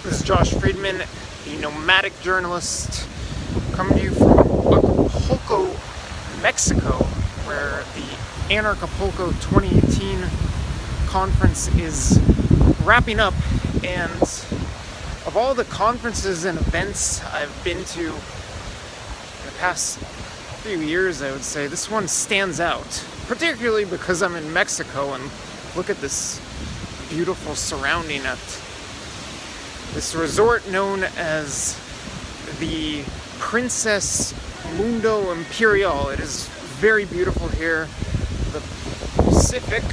This is Josh Friedman, the Nomadic journalist, coming to you from Acapulco, Mexico, where the Anarchapulco 2018 conference is wrapping up. And of all the conferences and events I've been to in the past few years, I would say this one stands out, particularly because I'm in Mexico and look at this beautiful surrounding at this resort known as the Princess Mundo Imperial. It is very beautiful here. The Pacific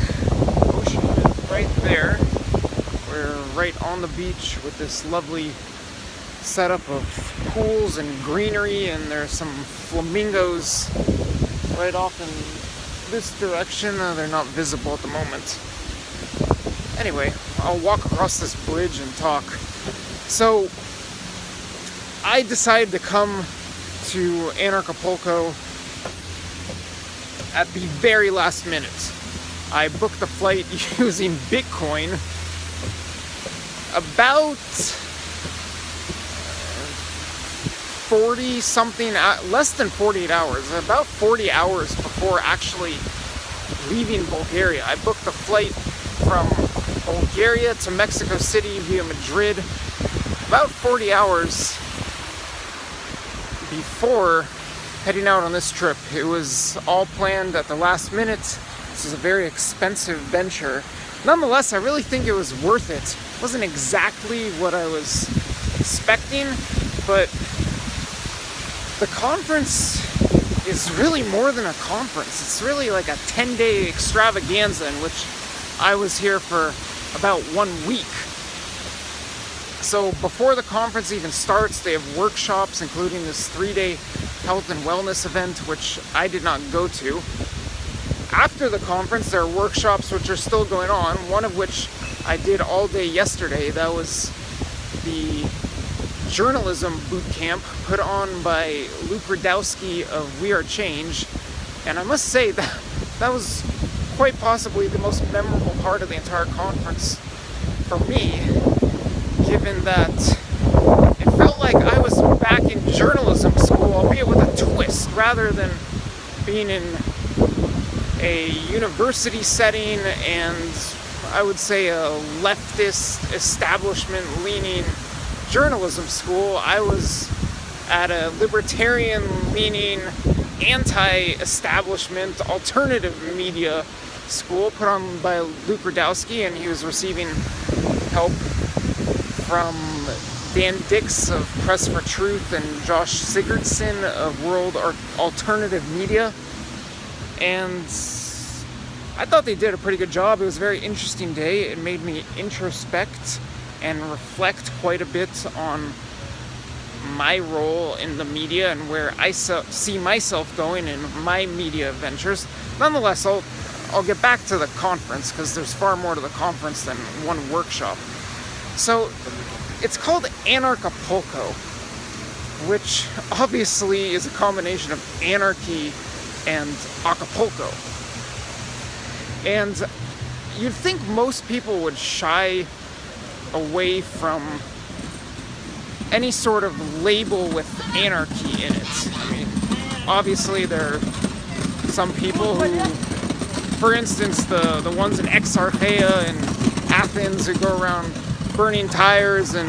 Ocean is right there. We're right on the beach with this lovely setup of pools and greenery, and there's some flamingos right off in this direction. They're not visible at the moment. Anyway, I'll walk across this bridge and talk. So, I decided to come to Anarchapulco at the very last minute. I booked the flight using Bitcoin about 40 something, less than 48 hours, about 40 hours before actually leaving Bulgaria. I booked the flight from Bulgaria to Mexico City via Madrid about 40 hours before heading out on this trip. It was all planned at the last minute. This is a very expensive venture. Nonetheless, I really think it was worth it. It wasn't exactly what I was expecting, but the conference is really more than a conference. It's really like a 10-day extravaganza in which I was here for about 1 week. So before the conference even starts, they have workshops, including this 3-day health and wellness event, which I did not go to. After the conference, there are workshops which are still going on, one of which I did all day yesterday. That was the journalism boot camp put on by Luke Radowski of We Are Change. And I must say that was quite possibly the most memorable part of the entire conference for me, given that it felt like I was back in journalism school, albeit with a twist, rather than being in a university setting and I would say a leftist establishment-leaning journalism school. I was at a libertarian-leaning, anti-establishment, alternative media school put on by Luke Radowski, and he was receiving help from Dan Dix of Press for Truth and Josh Sigurdson of World Alternative Media. And I thought they did a pretty good job. It was a very interesting day. It made me introspect and reflect quite a bit on my role in the media and where I see myself going in my media ventures. Nonetheless, I'll get back to the conference because there's far more to the conference than one workshop. So it's called Anarchapulco, which obviously is a combination of anarchy and Acapulco. And you'd think most people would shy away from any sort of label with anarchy in it. I mean, obviously there are some people who, for instance, the ones in Exarchia and Athens who go around burning tires and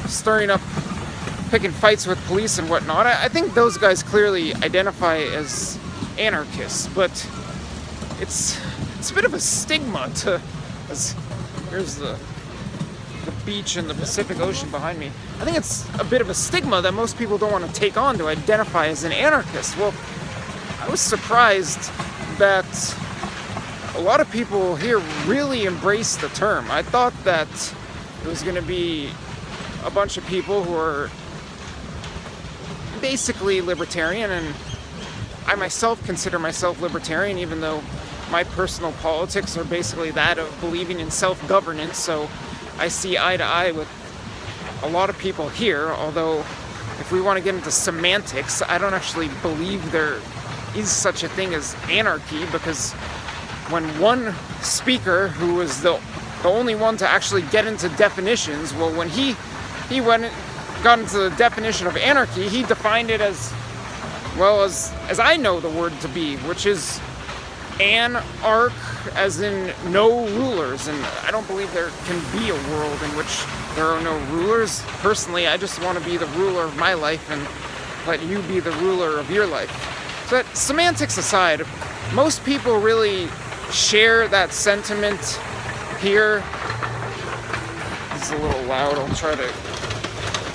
stirring up, picking fights with police and whatnot. I think those guys clearly identify as anarchists, but it's a bit of a stigma to, as here's the beach and the Pacific Ocean behind me. I think it's a bit of a stigma that most people don't want to take on to identify as an anarchist. Well, I was surprised that a lot of people here really embrace the term. I thought that it was going to be a bunch of people who are basically libertarian, and I myself consider myself libertarian, even though my personal politics are basically that of believing in self-governance, so I see eye to eye with a lot of people here, although if we want to get into semantics, I don't actually believe there is such a thing as anarchy, because when one speaker, who was the only one to actually get into definitions, well, when he he got into the definition of anarchy. He defined it as well as I know the word to be, which is anarch, as in no rulers. And I don't believe there can be a world in which there are no rulers. Personally, I just want to be the ruler of my life and let you be the ruler of your life. But semantics aside, most people really share that sentiment here. It's a little loud. I'll try to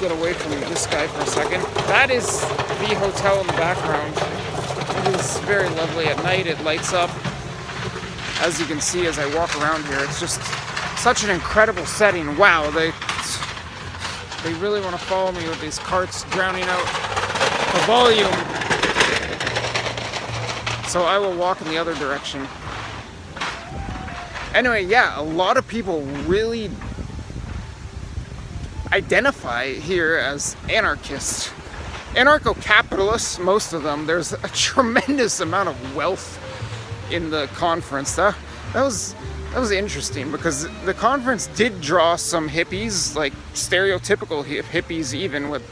get away from this guy for a second. That is the hotel in the background. It is very lovely at night. It lights up. As you can see as I walk around here, it's just such an incredible setting. Wow, they really want to follow me with these carts drowning out the volume. So I will walk in the other direction. Anyway, yeah, a lot of people really identify here as anarchists. Anarcho-capitalists, most of them. There's a tremendous amount of wealth in the conference. That was interesting, because the conference did draw some hippies, like stereotypical hippies, even with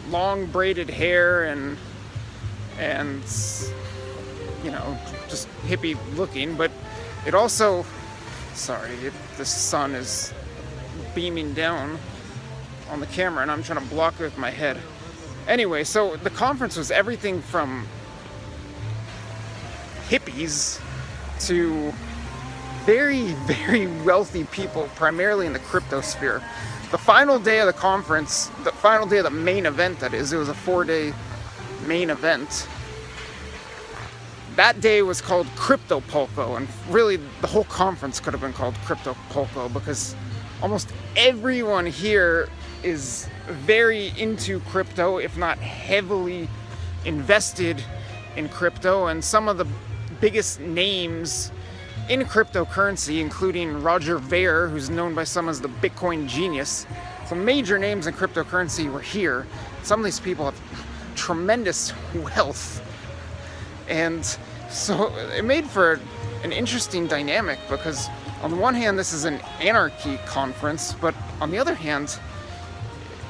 long braided hair and you know, just hippie looking. But it also, the sun is beaming down on the camera and I'm trying to block it with my head. Anyway, so the conference was everything from hippies to very, very wealthy people, primarily in the crypto sphere. The final day of the conference, the final day of the main event, that is, it was a 4-day main event. That day was called Cryptopulco, and really the whole conference could have been called Cryptopulco, because almost everyone here is very into crypto, if not heavily invested in crypto, and some of the biggest names in cryptocurrency, including Roger Ver, who's known by some as the Bitcoin genius. Some major names in cryptocurrency were here. Some of these people have tremendous wealth. And so it made for an interesting dynamic, because on the one hand, this is an anarchy conference, but on the other hand,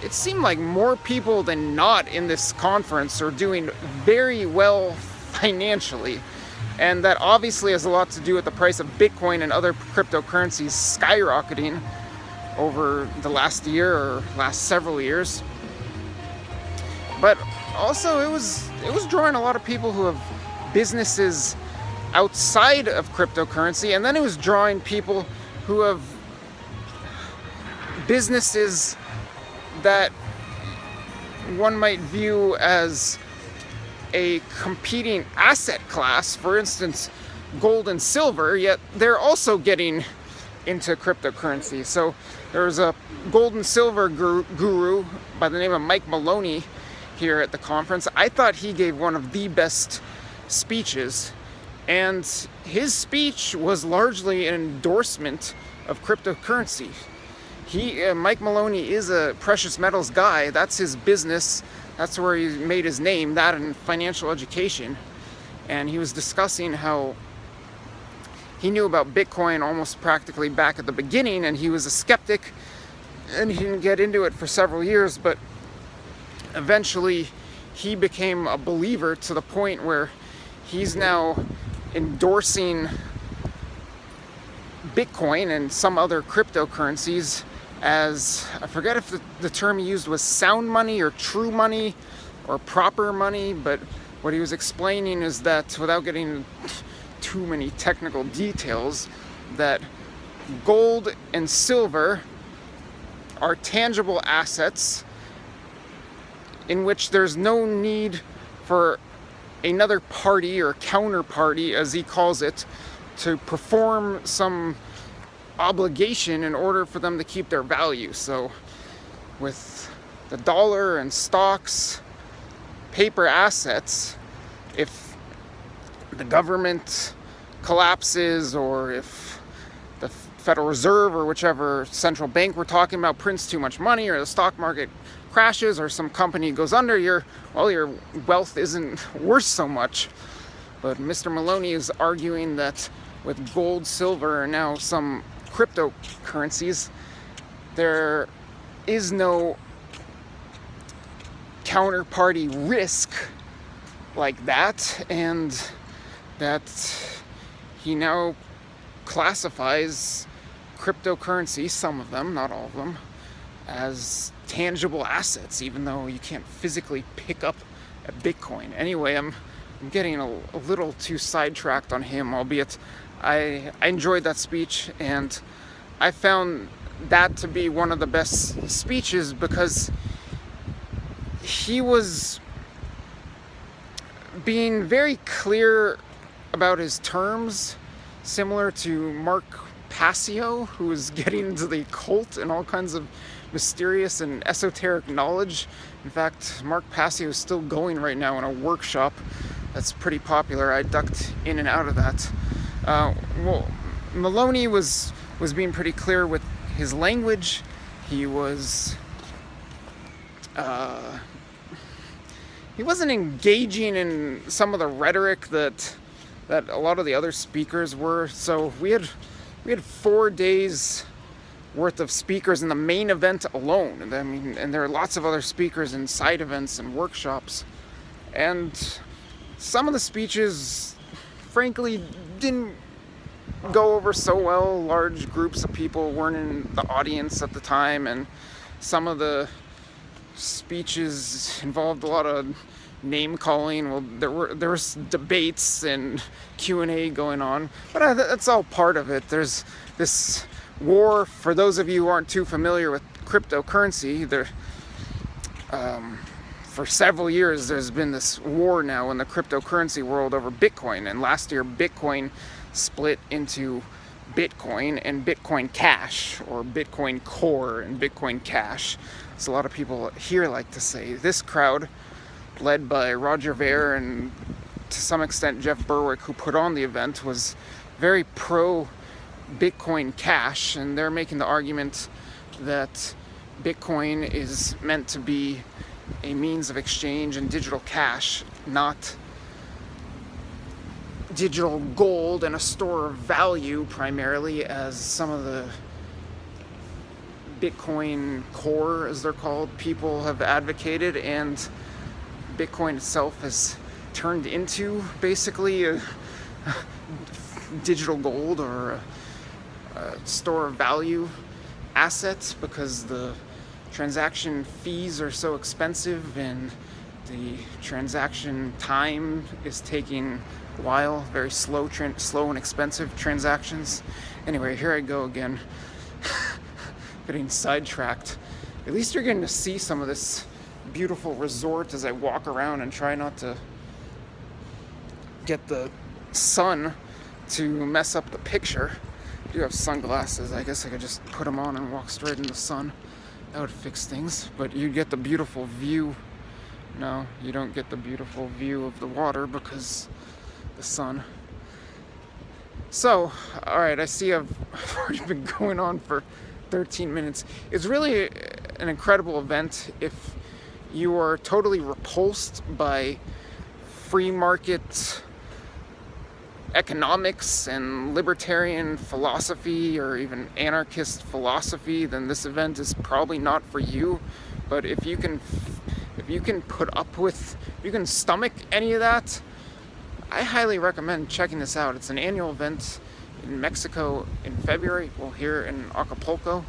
it seemed like more people than not in this conference are doing very well financially. And that obviously has a lot to do with the price of Bitcoin and other cryptocurrencies skyrocketing over the last year or last several years. But also it was drawing a lot of people who have businesses outside of cryptocurrency, and then it was drawing people who have businesses that one might view as a competing asset class, for instance, gold and silver, yet they're also getting into cryptocurrency. So there was a gold and silver guru by the name of Mike Maloney here at the conference. I thought he gave one of the best speeches, and his speech was largely an endorsement of cryptocurrency. Mike Maloney is a precious metals guy. That's his business. That's where he made his name, that and financial education. And he was discussing how he knew about Bitcoin almost practically back at the beginning, and he was a skeptic, and he didn't get into it for several years, but eventually he became a believer to the point where he's now endorsing Bitcoin and some other cryptocurrencies as, I forget if the term he used was sound money or true money or proper money, but what he was explaining is that, without getting too many technical details, that gold and silver are tangible assets in which there's no need for another party or counterparty, as he calls it, to perform some obligation in order for them to keep their value. So with the dollar and stocks, paper assets, if the government collapses, or if the Federal Reserve or whichever central bank we're talking about prints too much money, or the stock market crashes, or some company goes under, your wealth isn't worth so much. But Mr. Maloney is arguing that with gold, silver, and now some cryptocurrencies, they're is no counterparty risk like that, and that he now classifies cryptocurrency, some of them, not all of them, as tangible assets, even though you can't physically pick up a Bitcoin. Anyway, I'm getting a little too sidetracked on him, albeit I enjoyed that speech, and I found that to be one of the best speeches because he was being very clear about his terms, similar to Mark Passio, who was getting into the occult and all kinds of mysterious and esoteric knowledge. In fact, Mark Passio is still going right now in a workshop that's pretty popular. I ducked in and out of that. Well, Maloney was being pretty clear with his language. He was he wasn't engaging in some of the rhetoric that a lot of the other speakers were. So we had 4 days worth of speakers in the main event alone. I mean, and there are lots of other speakers in side events and workshops. And some of the speeches, frankly, didn't go over so well. Large groups of people weren't in the audience at the time, and some of the speeches involved a lot of name calling. Well, there was debates and Q&A going on, but that's all part of it. There's this war. For those of you who aren't too familiar with cryptocurrency, for several years there's been this war now in the cryptocurrency world over Bitcoin, and last year Bitcoin split into Bitcoin and Bitcoin Cash, or Bitcoin Core and Bitcoin Cash. So a lot of people here like to say. This crowd, led by Roger Ver and to some extent Jeff Berwick, who put on the event, was very pro Bitcoin Cash, and they're making the argument that Bitcoin is meant to be a means of exchange and digital cash, not digital gold and a store of value primarily, as some of the Bitcoin Core, as they're called, people have advocated, and Bitcoin itself has turned into basically a digital gold or a store of value assets, because the transaction fees are so expensive and the transaction time is taking a while, very slow and expensive transactions. Anyway, here I go again, getting sidetracked. At least you're getting to see some of this beautiful resort as I walk around and try not to get the sun to mess up the picture. I do have sunglasses. I guess I could just put them on and walk straight in the sun. That would fix things. But you get the beautiful view. No, you don't get the beautiful view of the water because the sun. So, alright, I see I've already been going on for 13 minutes. It's really an incredible event if you are totally repulsed by free market economics and libertarian philosophy, or even anarchist philosophy, then this event is probably not for you. But if you can put up with, if you can stomach any of that, I highly recommend checking this out. It's an annual event in Mexico in February, well, here in Acapulco,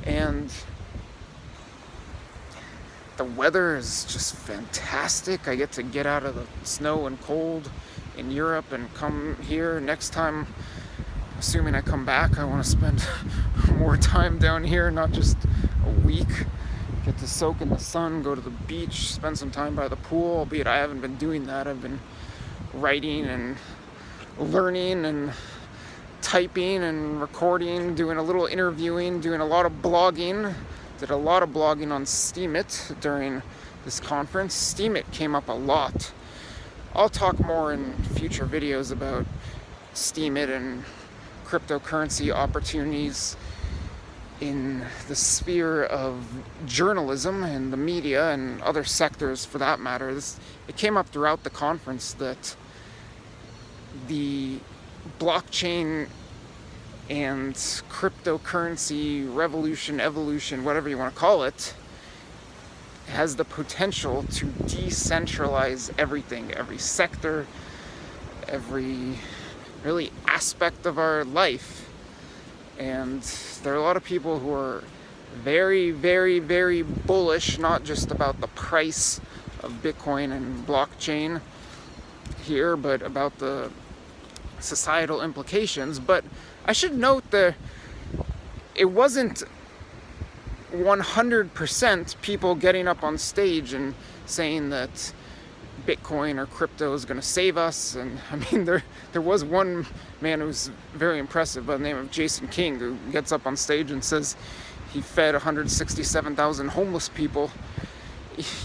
and the weather is just fantastic. I get to get out of the snow and cold in Europe and come here. Next time, assuming I come back, I want to spend more time down here, not just a week. Get to soak in the sun, go to the beach, spend some time by the pool, albeit I haven't been doing that. I've been writing and learning and typing and recording, doing a little interviewing, doing a lot of blogging. Did a lot of blogging on Steemit during this conference. Steemit came up a lot. I'll talk more in future videos about Steemit and cryptocurrency opportunities in the sphere of journalism and the media and other sectors for that matter. It came up throughout the conference that the blockchain and cryptocurrency revolution, evolution, whatever you want to call it, has the potential to decentralize everything, every sector, every really aspect of our life. And there are a lot of people who are very, very, very bullish, not just about the price of Bitcoin and blockchain here, but about the societal implications. But I should note that it wasn't 100% people getting up on stage and saying that Bitcoin or crypto is going to save us. And I mean, there was one man who's very impressive by the name of Jason King, who gets up on stage and says he fed 167,000 homeless people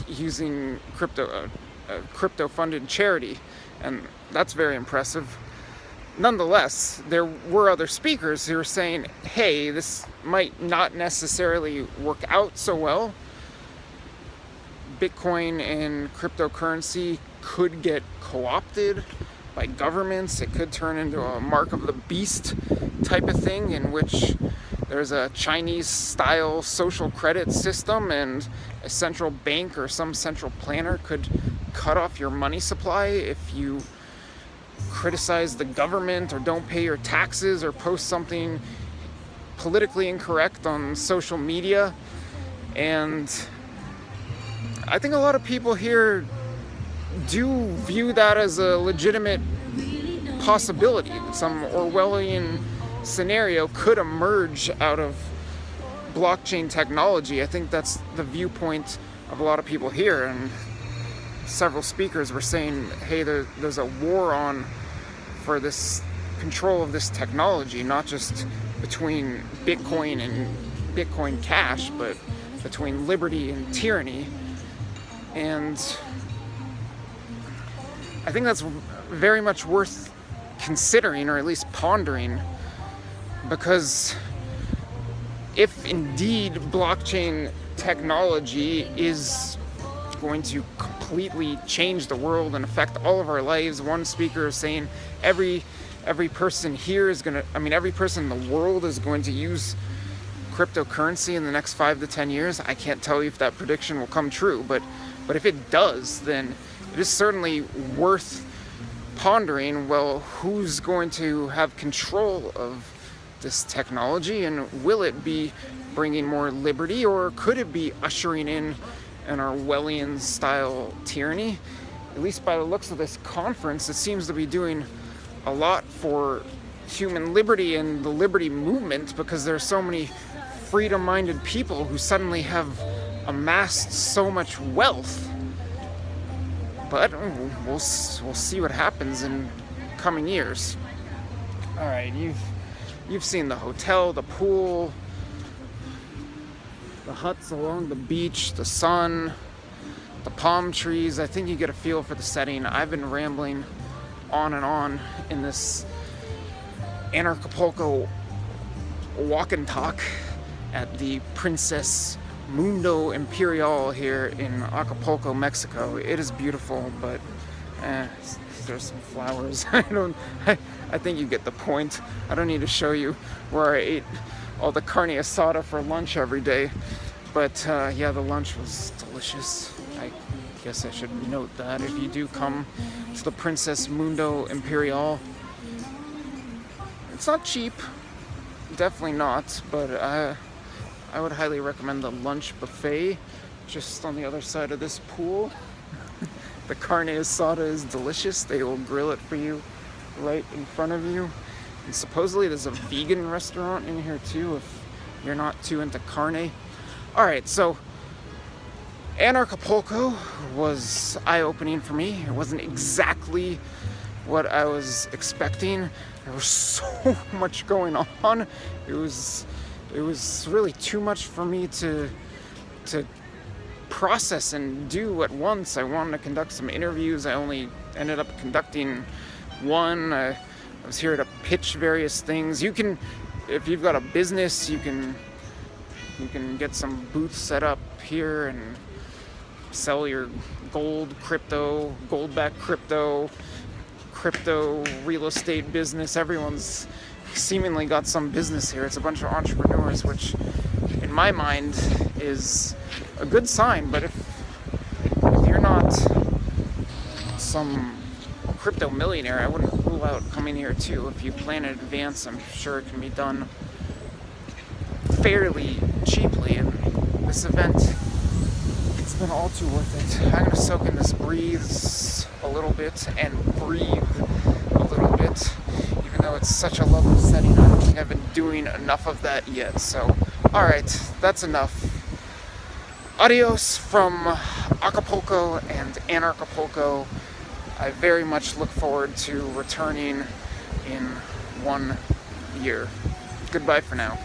using crypto-funded charity, and that's very impressive. Nonetheless, there were other speakers who were saying, hey, this might not necessarily work out so well. Bitcoin and cryptocurrency could get co-opted by governments. It could turn into a mark of the beast type of thing, in which there's a Chinese-style social credit system and a central bank or some central planner could cut off your money supply if you criticize the government or don't pay your taxes or post something politically incorrect on social media. And I think a lot of people here do view that as a legitimate possibility. Some Orwellian scenario could emerge out of blockchain technology. I think that's the viewpoint of a lot of people here, and several speakers were saying, hey, there's a war on for this control of this technology, not just between Bitcoin and Bitcoin Cash, but between liberty and tyranny. And I think that's very much worth considering, or at least pondering, because if indeed blockchain technology is going to completely change the world and affect all of our lives, one speaker is saying every person here is going to, every person in the world is going to use cryptocurrency in the next 5 to 10 years. I can't tell you if that prediction will come true, but if it does, then it is certainly worth pondering, well, who's going to have control of this technology, and will it be bringing more liberty, or could it be ushering in an Orwellian-style tyranny? At least by the looks of this conference, it seems to be doing a lot for human liberty and the liberty movement, because there are so many freedom-minded people who suddenly have amassed so much wealth. But we'll see what happens in coming years. All right, you've seen the hotel, the pool, the huts along the beach, the sun, the palm trees. I think you get a feel for the setting. I've been rambling on and on in this Anarchapulco walk and talk at the Princess Mundo Imperial here in Acapulco, Mexico. It is beautiful, but there's some flowers. I think you get the point. I don't need to show you where I ate all the carne asada for lunch every day. But yeah, the lunch was delicious. I guess I should note that if you do come to the Princess Mundo Imperial, it's not cheap, definitely not, but I would highly recommend the lunch buffet just on the other side of this pool. The carne asada is delicious. They will grill it for you right in front of you. And supposedly there's a vegan restaurant in here too if you're not too into carne. Alright, so Anarchapulco was eye-opening for me. It wasn't exactly what I was expecting. There was so much going on. It was really too much for me to process and do at once. I wanted to conduct some interviews. I only ended up conducting one. I was here to pitch various things. You can, if you've got a business, you can get some booths set up here and sell your gold, crypto, gold-backed crypto real estate business. Everyone's seemingly got some business here. It's a bunch of entrepreneurs, which in my mind is a good sign. But if you're not some crypto millionaire, I wouldn't rule out coming here too. If you plan in advance, I'm sure it can be done fairly cheaply. And this event, it's been all too worth it. I'm gonna soak in this breeze a little bit and breathe a little bit. Even though it's such a lovely setting, I don't think I've been doing enough of that yet. So, alright, that's enough. Adios from Acapulco and Anarchapulco. I very much look forward to returning in 1 year. Goodbye for now.